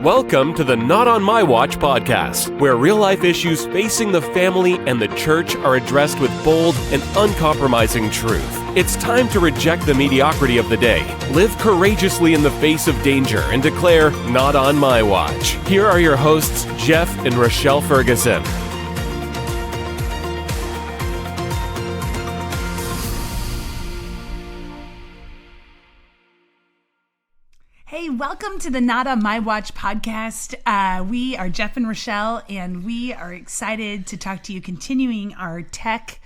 Welcome to the Not On My Watch podcast, where real-life issues facing the family and the church are addressed with bold and uncompromising truth. It's time to reject the mediocrity of the day, live courageously in the face of danger, and declare, Not On My Watch. Here are your hosts, Jeff and Rochelle Ferguson. Hey, welcome to the Not On My Watch podcast. We are Jeff and Rochelle, and we are excited to talk to you, continuing our Tech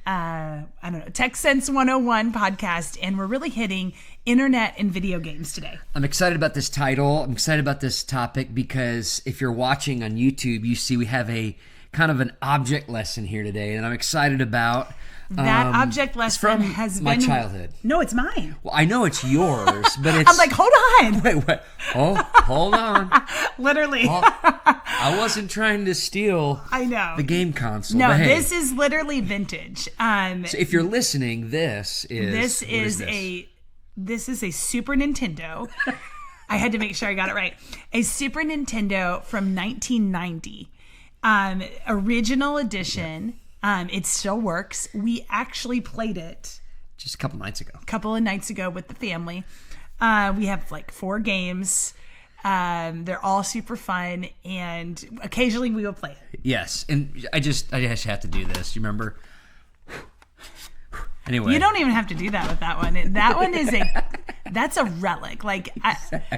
Sense 101 podcast, and we're really hitting internet and video games today. I'm excited about this title. I'm excited about this topic because if you're watching on YouTube, you see we have a kind of an object lesson here today, and I'm excited about that object lesson from has my been childhood. No, it's mine. Well, I know it's yours, but it's. I'm like, hold on. Wait. Oh, hold on. Literally. I wasn't trying to steal. I know the game console. No, but hey, this is literally vintage. So if you're listening, this is a Super Nintendo. I had to make sure I got it right. A Super Nintendo from 1990, original edition. It still works. We actually played it just a couple of nights ago with the family. We have like 4 games. They're all super fun, and occasionally we will play it. Yes, and I just have to do this. You remember? Anyway, you don't even have to do that with that one. That one is that's a relic. Like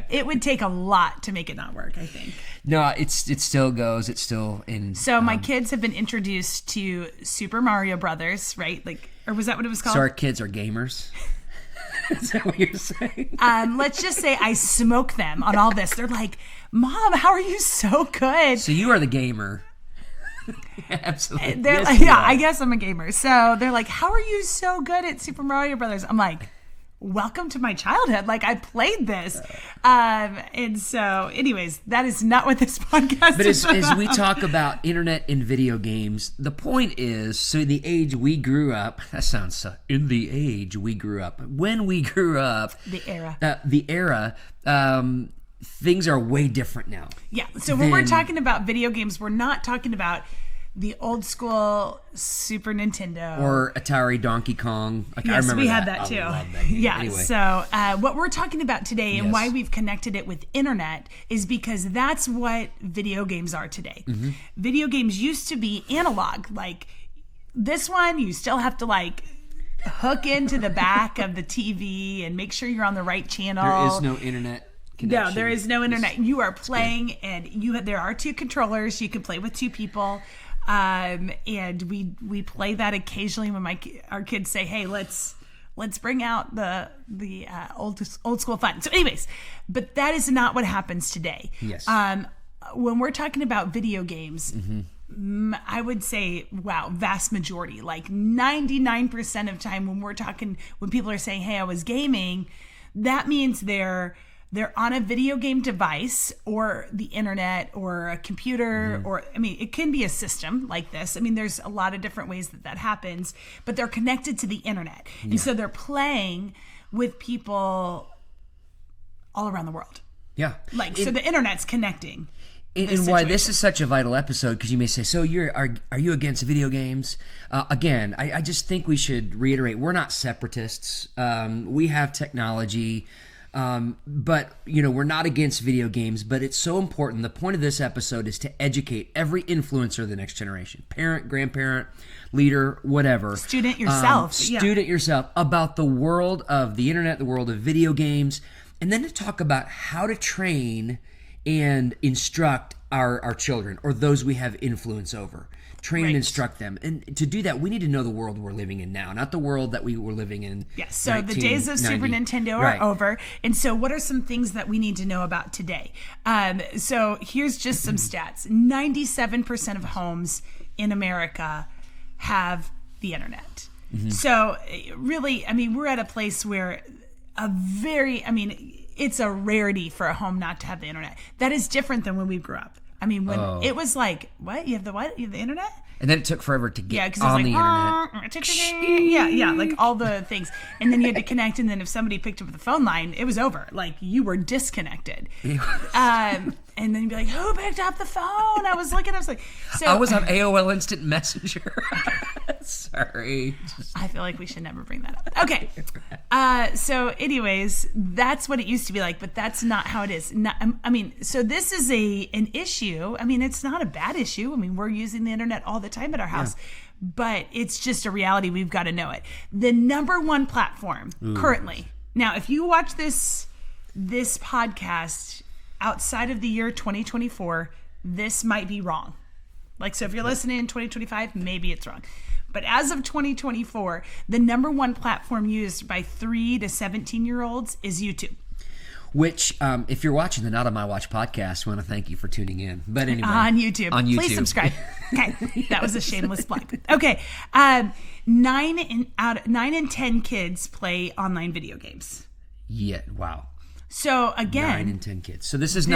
it would take a lot to make it not work, I think. No, it still goes. It's still in. So my kids have been introduced to Super Mario Brothers, right? Like, or was that what it was called? So our kids are gamers. Is that what you're saying? Let's just say I smoke them on all this. They're like, "Mom, how are you so good?" So you are the gamer. Absolutely. They're yes, like, I guess I'm a gamer. So they're like, "How are you so good at Super Mario Brothers?" I'm like, welcome to my childhood. Like, I played this. And so, anyways, that is not what this podcast is about. But as we talk about internet and video games, the point is, so the age we grew up, that sounds so, in the age we grew up, when we grew up. The era, things are way different now. Yeah, so when we're talking about video games, we're not talking about the old school Super Nintendo or Atari Donkey Kong. Yes, I remember we had that too. I love that game. Yeah. Anyway. So what we're talking about today and why we've connected it with internet is because that's what video games are today. Mm-hmm. Video games used to be analog. Like this one, you still have to like hook into the back of the TV and make sure you're on the right channel. There is no internet connection. No, there is no internet. You are playing, and there are 2 controllers. You can play with 2 people. And we play that occasionally when our kids say, "Hey, let's bring out the old school fun." So, anyways, but that is not what happens today. Yes. When we're talking about video games, I would say, vast majority, like 99% of time when people are saying, "Hey, I was gaming," that means they're on a video game device or the internet or a computer or, it can be a system like this. There's a lot of different ways that happens, but they're connected to the internet. Yeah. And so they're playing with people all around the world. Yeah. So the internet's connecting. And why this is such a vital episode, because you may say, so are you against video games? Again, I just think we should reiterate, we're not separatists. We have technology. But we're not against video games, but it's so important. The point of this episode is to educate every influencer of the next generation, parent, grandparent, leader, whatever. Student yourself. About the world of the internet, the world of video games, and then to talk about how to train and instruct our children or those we have influence over. Train and instruct them. And to do that, we need to know the world we're living in now, not the world that we were living in. Yes, so the days of Super Nintendo are over. And so what are some things that we need to know about today? So here's just some stats. 97% of homes in America have the internet. Mm-hmm. So really, we're at a place where it's a rarity for a home not to have the internet. That is different than when we grew up. It was like, what? You have the internet? And then it took forever to Yeah, get because on it's the like, internet. yeah, like all the things. And then you had to connect, and then if somebody picked up the phone line, it was over. Like, you were disconnected. And then you'd be like, who picked up the phone? I was looking, I was like, so. I was on AOL Instant Messenger. Sorry. I feel like we should never bring that up. Okay. So anyways, that's what it used to be like, but that's not how it is. So this is an issue. I mean, it's not a bad issue. I mean, we're using the internet all the time at our house, but it's just a reality. We've got to know it. The number one platform currently. Now, if you watch this podcast outside of the year 2024, this might be wrong. Like, so if you're listening in 2025, maybe it's wrong. But as of 2024, the number one platform used by 3 to 17-year-olds is YouTube. Which, if you're watching the Not On My Watch podcast, I want to thank you for tuning in. But anyway. On YouTube. Please subscribe. Okay. That was a shameless plug. Okay. 9 in 10 kids play online video games. Yeah. Wow. So again. 9 in 10 kids. So this is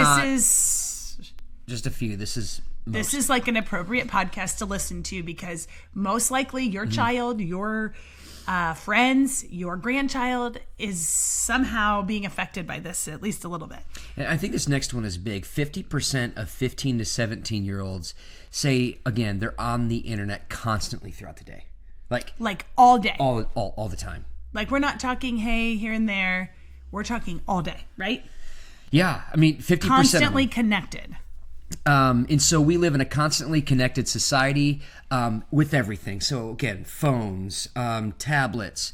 just a few. This is like an appropriate podcast to listen to, because most likely your child, your friends, your grandchild is somehow being affected by this, at least a little bit. And I think this next one is big. 50% of 15 to 17-year-olds say, again, they're on the internet constantly throughout the day. Like all day. All the time. Like, we're not talking, hey, here and there. We're talking all day, right? Yeah. I mean, 50% constantly connected. And so we live in a constantly connected society with everything. So again, phones, tablets,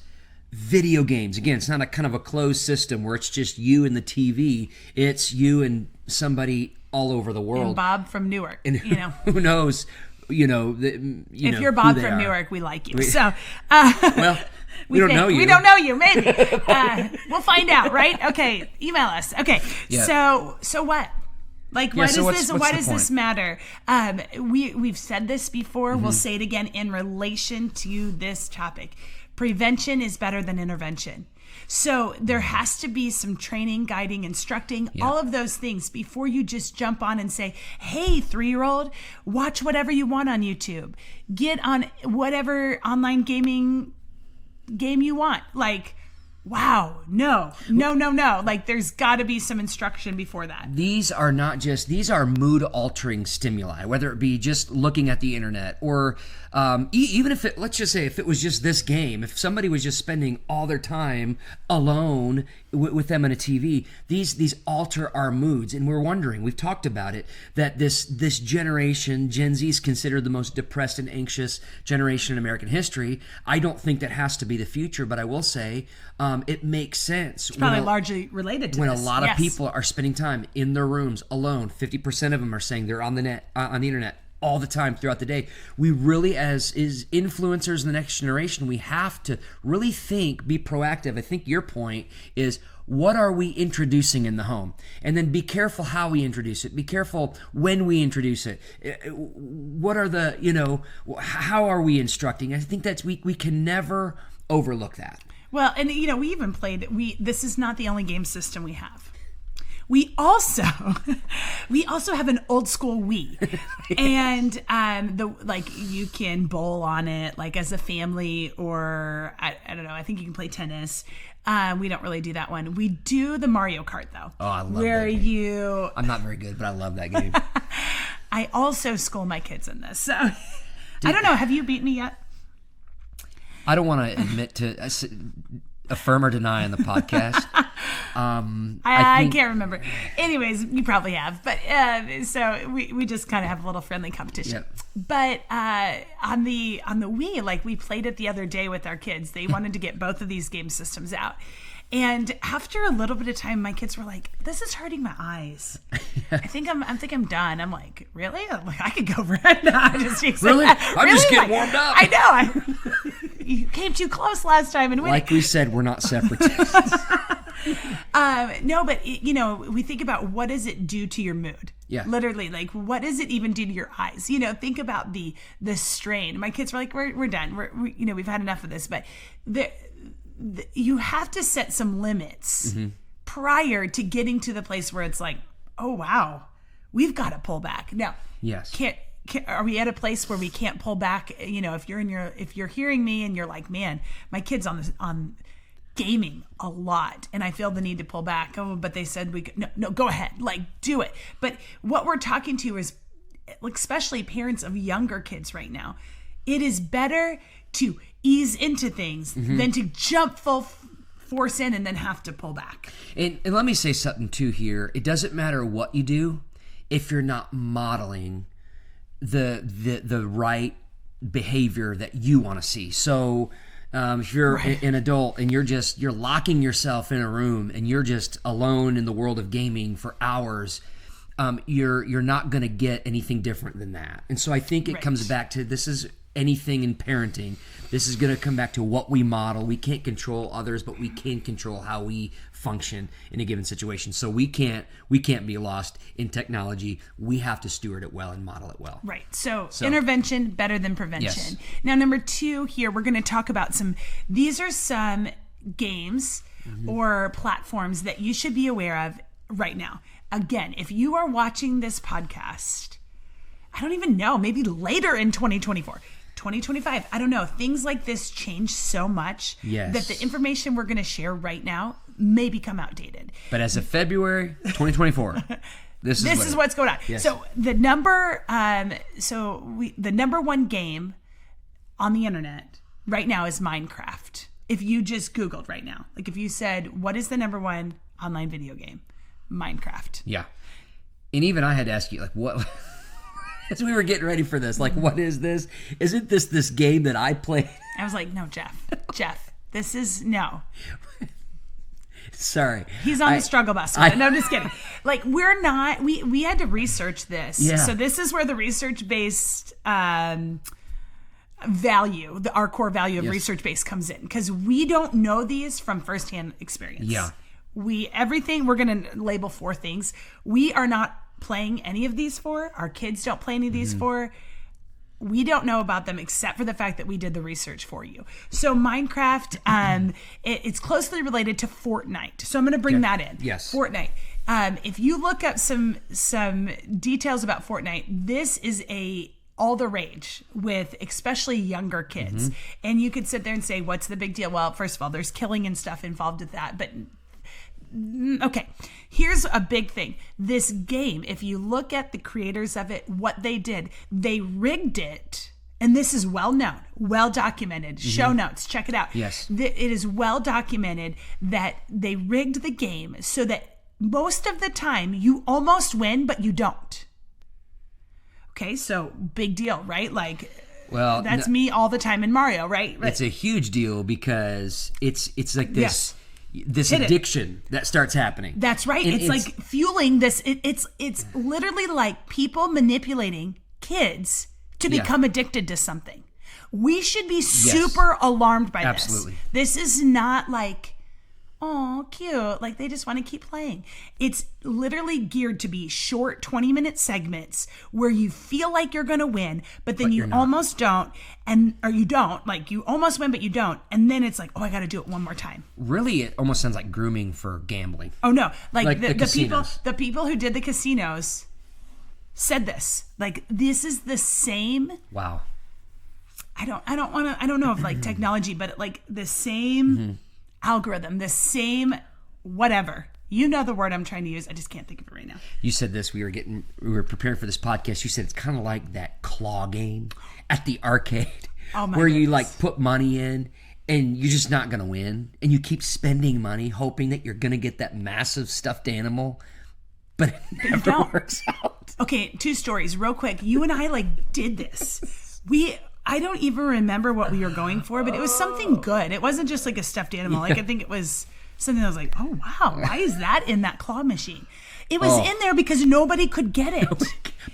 video games. Again, it's not a kind of a closed system where it's just you and the TV. It's you and somebody all over the world. And Bob from Newark. And who knows? If you're Bob from Newark, we like you. Well. We don't know you. We don't know you. Maybe we'll find out, right? Okay, email us. Okay, yeah. So what? Like, why does this matter? We've said this before. Mm-hmm. We'll say it again in relation to this topic. Prevention is better than intervention. So there has to be some training, guiding, instructing, all of those things before you just jump on and say, hey, 3-year-old, watch whatever you want on YouTube. Get on whatever online gaming game you want. Like, wow, no. Like, there's got to be some instruction before that. These are mood altering stimuli, whether it be just looking at the internet or even if let's just say if it was just this game, if somebody was just spending all their time alone with them on a TV, these alter our moods. And we've talked about it, that this generation, Gen Z, is considered the most depressed and anxious generation in American history. I don't think that has to be the future, but I will say it makes sense. It's probably largely related to when this. A lot of people are spending time in their rooms alone. 50% of them are saying they're on the internet all the time throughout the day. We really, as influencers in the next generation, we have to really be proactive. I think your point is, what are we introducing in the home? And then be careful how we introduce it. Be careful when we introduce it. What are how are we instructing? I think that's, we can never overlook that. Well, and we even played, this is not the only game system we have. We also have an old school Wii, and you can bowl on it like as a family, or I don't know. I think you can play tennis. We don't really do that one. We do the Mario Kart though. Oh, I love that game. I'm not very good, but I love that game. I also school my kids in this, so I don't know. Have you beat me yet? I don't want to admit to affirm or deny on the podcast. I can't remember. Anyways, you probably have, but so we just kind of have a little friendly competition. Yep. But on the Wii, like, we played it the other day with our kids. They wanted to get both of these game systems out. And after a little bit of time, my kids were like, "This is hurting my eyes. I think I'm done." I'm like, "Really? I could go for it." No, I'm just getting warmed up. I know. You came too close last time, and like we said, we're not separatists. No, but we think about, what does it do to your mood? Yeah. Literally, like, what does it even do to your eyes? Think about the strain. My kids were like, "We're done. We've had enough of this." But you have to set some limits prior to getting to the place where it's like, oh wow, we've got to pull back. Now, yes, are we at a place where we can't pull back? You know, if you're hearing me and you're like, man, my kid's on gaming a lot and I feel the need to pull back. Oh, but they said we could. No, go ahead, like do it. But what we're talking to is, especially parents of younger kids right now, it is better to ease into things than to jump full force in and then have to pull back. And let me say something too here. It doesn't matter what you do if you're not modeling the right behavior that you want to see. So if you're an adult and you're locking yourself in a room and you're just alone in the world of gaming for hours, you're not going to get anything different than that. And so I think it comes back to, this is anything in parenting. This is going to come back to what we model. We can't control others, but we can control how we function in a given situation. So we can't be lost in technology. We have to steward it well and model it well. Right. So intervention better than prevention. Yes. Now, number 2 here, we're going to talk about these are some games or platforms that you should be aware of right now. Again, if you are watching this podcast, I don't even know, maybe later in 2024, 2025, I don't know. Things like this change so much that the information we're going to share right now may become outdated. But as of February 2024, this is what's going on. Yes. So the number one game on the internet right now is Minecraft. If you just Googled right now, like if you said, what is the number one online video game? Minecraft. Yeah. And even I had to ask you, like, what... As we were getting ready for this, like, what is this? Isn't this game that I play? I was like, no, Jeff, this is no. Sorry. He's on the struggle bus. No, I'm just kidding. Like, we're not, we had to research this. Yeah. So this is where the research-based value, our core value of research-based comes in. Because we don't know these from firsthand experience. Yeah. Everything, we're going to label 4 things. We are not playing any of these 4. Our kids don't play any of these 4. We don't know about them except for the fact that we did the research for you. So Minecraft, it's closely related to Fortnite. So I'm going to bring that in. Yes. Fortnite. If you look up some details about Fortnite, this is all the rage with especially younger kids. And you could sit there and say, what's the big deal? Well, first of all, there's killing and stuff involved with that, but okay, here's a big thing. This game, if you look at the creators of it, what they did, they rigged it, and this is well known, well documented. Show notes, check it out. Yes. It is well documented that they rigged the game so that most of the time you almost win, but you don't. Okay, so big deal, right? Like, well, that's me all the time in Mario, right? It's a huge deal because it's like this. Yes. This addiction that starts happening. That's right. It's like fueling this. It's literally like people manipulating kids to become addicted to something. We should be super alarmed by this. Absolutely. This is not like, oh, cute. Like they just want to keep playing. It's literally geared to be short 20-minute segments where you feel like you're going to win, but then you almost don't. Or you don't. Like you almost win, but you don't. And then it's like, oh, I got to do it one more time. Really, it almost sounds like grooming for gambling. Oh, no. Like the people who did the casinos said this. Like, this is the same. Wow. I don't know if like technology, but like the same algorithm, the same whatever. You know the word I'm trying to use. I just can't think of it right now. You said this. We were preparing for this podcast. You said it's kind of like that claw game at the arcade, where you like put money in and you're just not going to win, and you keep spending money hoping that you're going to get that massive stuffed animal, but it never works out. Okay, 2 stories real quick. You and I like did this. I don't even remember what we were going for, but it was something good. It wasn't just like a stuffed animal. Like I think it was something that was like, oh wow, why is that in that claw machine? It was in there because nobody could get it.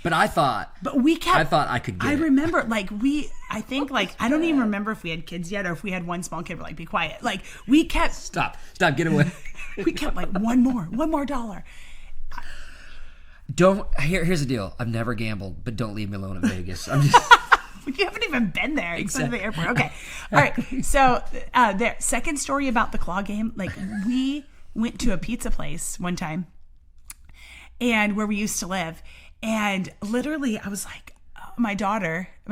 But I thought I could get it. I remember I think I don't even remember if we had kids yet or if we had one small kid. We're like, be quiet. Like we kept stop, get away. We kept like one more dollar. Here's the deal. I've never gambled, but don't leave me alone in Vegas. I'm just. You haven't even been there except the airport. Okay. All right. So there. Second story about the claw game. Like we went to a pizza place one time and where we used to live. And literally I was like, my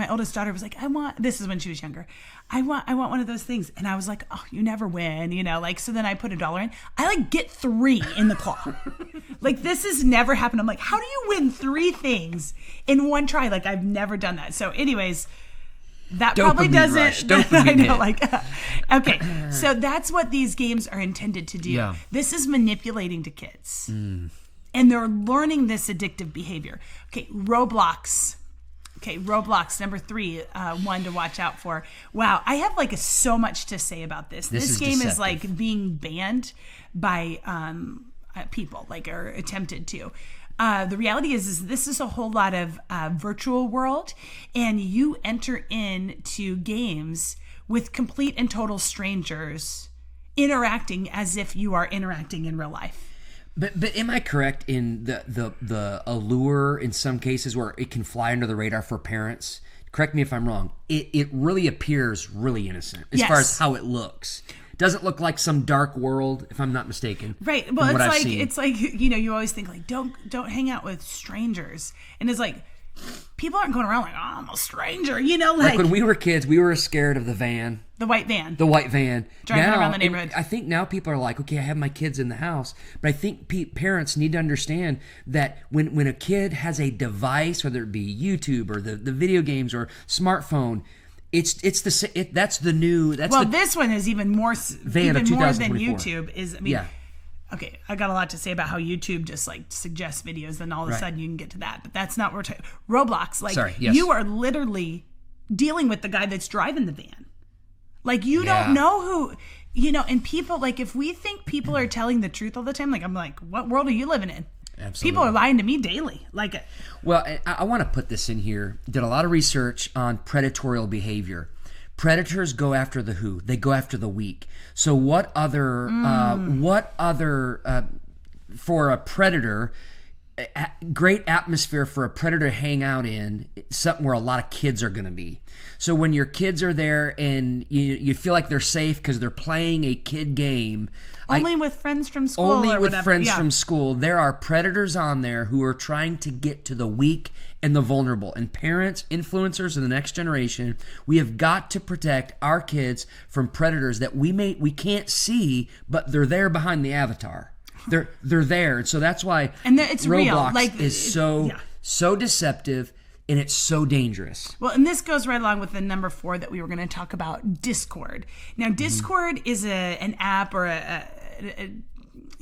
oldest daughter was like, this is when she was younger. I want one of those things. And I was like, oh, you never win, so then I put $1 in. I get 3 in the claw. This has never happened. I'm like, how do you win 3 things in one try? I've never done that. So anyways, that probably doesn't. Rush. Dopamine I know, okay. So that's what these games are intended to do. Yeah. This is manipulating to kids. And they're learning this addictive behavior. Okay, Roblox. Number 3, one to watch out for. Wow, I have so much to say about this. This game deceptive. is being banned by people, or attempted to. The reality is this is a whole lot of virtual world, and you enter into games with complete and total strangers interacting as if you are interacting in real life. But am I correct in the allure in some cases where it can fly under the radar for parents? Correct me if I'm wrong. It really appears really innocent as far as how it looks. Doesn't look like some dark world, if I'm not mistaken. Right. Well, it's like you always think don't hang out with strangers, and it's people aren't going around oh, I'm a stranger. Like when we were kids, we were scared of the van. The white van. Driving around the neighborhood. I think now people are like, okay, I have my kids in the house. But I think parents need to understand that when a kid has a device, whether it be YouTube or the video games or smartphone, that's the new. This one is even more van even of more than 2024. YouTube. Yeah. Okay, I got a lot to say about how YouTube just suggests videos, then all of a sudden you can get to that. But that's not what we're talking. Roblox, you are literally dealing with the guy that's driving the van. You don't know who, and people, if we think people are telling the truth all the time, I'm like, what world are you living in? Absolutely. People are lying to me daily. Well, I want to put this in here. Did a lot of research on predatorial behavior. Predators go after the who? They go after the weak. So what other for a predator, great atmosphere for a predator to hang out in, something where a lot of kids are going to be. So when your kids are there and you feel like they're safe because they're playing a kid game. Only with friends from school. Only with friends from school. There are predators on there who are trying to get to the weak and the vulnerable. And parents, influencers in the next generation, we have got to protect our kids from predators that we can't see, but they're there behind the avatar. They're there. And so that's why it's Roblox real. is so deceptive. And it's so dangerous. Well, and this goes right along with the number 4 that we were going to talk about, Discord. Now, Discord is an app or an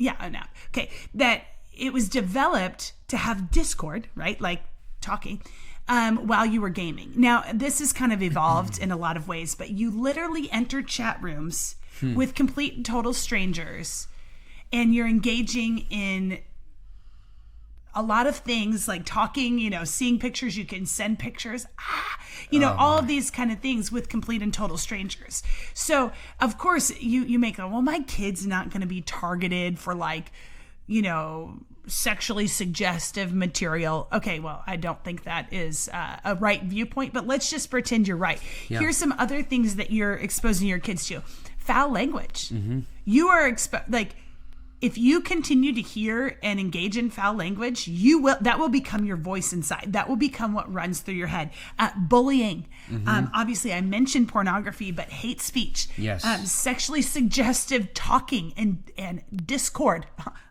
app. Okay, that it was developed to have Discord, right? Talking, while you were gaming. Now, this has kind of evolved in a lot of ways, but you literally enter chat rooms with complete and total strangers, and you're engaging in a lot of things like talking, seeing pictures, you can send pictures, all of these kind of things with complete and total strangers. So, of course, you make my kid's not going to be targeted for sexually suggestive material. Okay, well, I don't think that is a right viewpoint, but let's just pretend you're right. Yeah. Here's some other things that you're exposing your kids to. Foul language. Mm-hmm. You are if you continue to hear and engage in foul language, that will become your voice inside. That will become what runs through your head. Bullying. Mm-hmm. Obviously, I mentioned pornography, but hate speech. Yes. Sexually suggestive talking and discord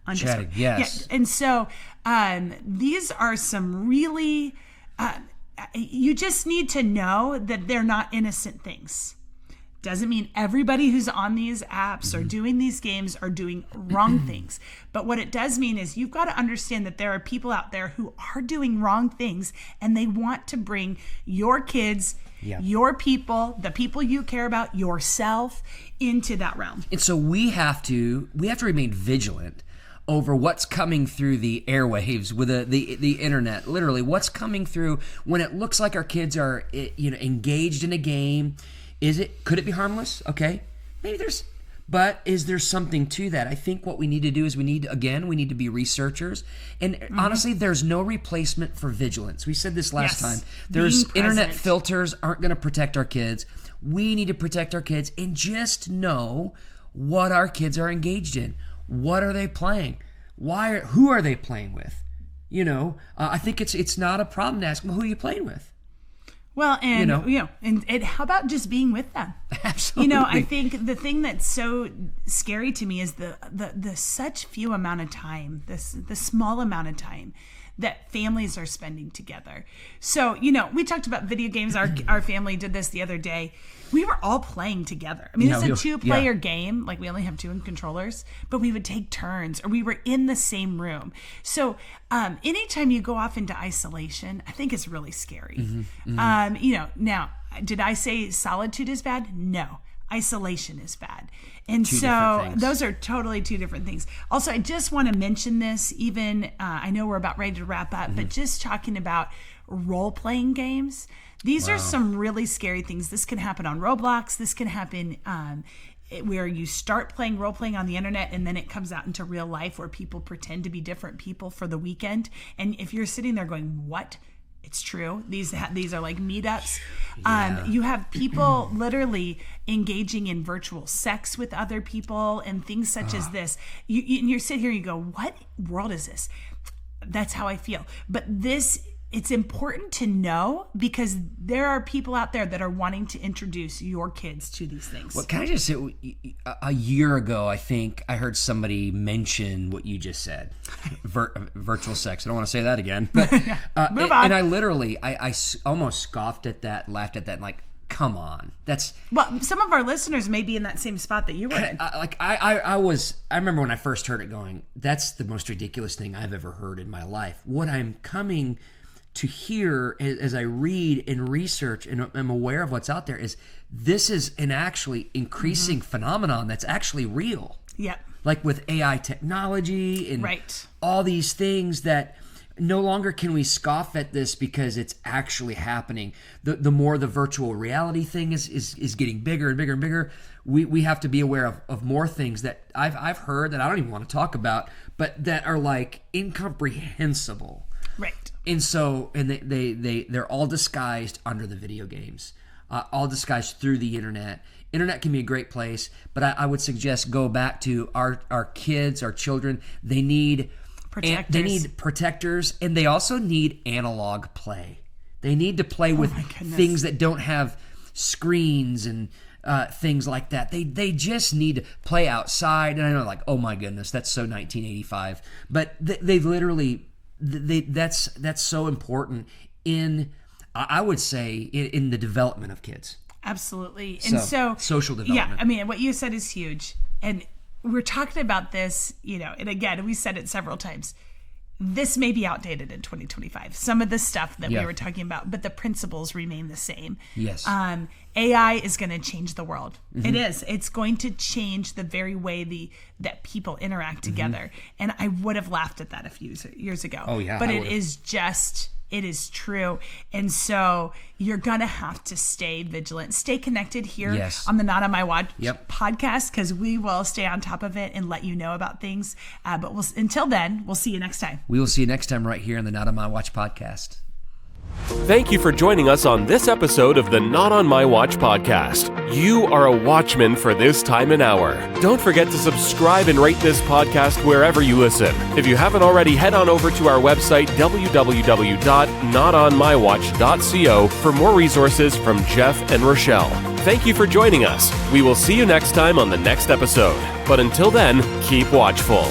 on chatting. Discord. Yes. Yeah. And so these are some really. You just need to know that they're not innocent things. Doesn't mean everybody who's on these apps or doing these games are doing wrong things. But what it does mean is you've got to understand that there are people out there who are doing wrong things, and they want to bring your kids, your people, the people you care about, yourself, into that realm. And so we have to remain vigilant over what's coming through the airwaves with the internet. Literally, what's coming through when it looks like our kids are engaged in a game. Could it be harmless? Okay. Maybe but is there something to that? I think what we need to do is we need to be researchers. And honestly, there's no replacement for vigilance. We said this last time. There's internet filters aren't going to protect our kids. We need to protect our kids and just know what our kids are engaged in. What are they playing? Who are they playing with? I think it's not a problem to ask them, who are you playing with? Well, and and how about just being with them? Absolutely. I think the thing that's so scary to me is the such few amount of time, the small amount of time that families are spending together. So, we talked about video games. Our family did this the other day. We were all playing together. I mean, it's a 2-player game. Like, we only have 2 controllers, but we would take turns, or we were in the same room. So, anytime you go off into isolation, I think it's really scary. Now, did I say solitude is bad? No. Isolation is bad. And so those are totally 2 different things. Also, I just want to mention this, even I know we're about ready to wrap up, but just talking about role-playing games. These are some really scary things. This can happen on Roblox. This can happen where you start playing role-playing on the internet and then it comes out into real life where people pretend to be different people for the weekend. And if you're sitting there going, what? It's true. These are like meetups. You have people literally engaging in virtual sex with other people and things such as this. You sit here and you go, what world is this? That's how I feel. But it's important to know because there are people out there that are wanting to introduce your kids to these things. Well, can I just say, a year ago, I think I heard somebody mention what you just said, virtual sex. I don't want to say that again. But, Move on. And I literally, I almost scoffed at that, laughed at that, and like, come on. Well, some of our listeners may be in that same spot that you were in. I remember when I first heard it going, that's the most ridiculous thing I've ever heard in my life. What I'm coming to hear as I read and research and am aware of what's out there is this is an actually increasing phenomenon that's actually real. Yep. Like with AI technology and right. all these things that no longer can we scoff at this because it's actually happening. The more the virtual reality thing is getting bigger and bigger and bigger, we have to be aware of more things that I've heard that I don't even want to talk about, but that are like incomprehensible. Right. And so, and they're all disguised under the video games, all disguised through the internet. Internet can be a great place, but I would suggest go back to our kids, our children. They need protectors. They need protectors, and they also need analog play. They need to play with things that don't have screens and things like that. They just need to play outside. And I know, like, oh my goodness, that's so 1985. But they literally. That's so important in, I would say, in the development of kids. Absolutely. And so social development. Yeah, I mean, what you said is huge. And we're talking about this, and again, we said it several times. This may be outdated in 2025. Some of the stuff that we were talking about, but the principles remain the same. Yes. AI is going to change the world. It is. It's going to change the very way that people interact together. And I would have laughed at that a few years ago. Oh, yeah. But it is true. And so you're going to have to stay vigilant, stay connected here on the Not On My Watch podcast, because we will stay on top of it and let you know about things. But until then, we'll see you next time. We will see you next time right here on the Not On My Watch podcast. Thank you for joining us on this episode of the Not On My Watch podcast. You are a watchman for this time and hour. Don't forget to subscribe and rate this podcast wherever you listen. If you haven't already, head on over to our website, www.notonmywatch.co, for more resources from Jeff and Rochelle. Thank you for joining us. We will see you next time on the next episode. But until then, keep watchful.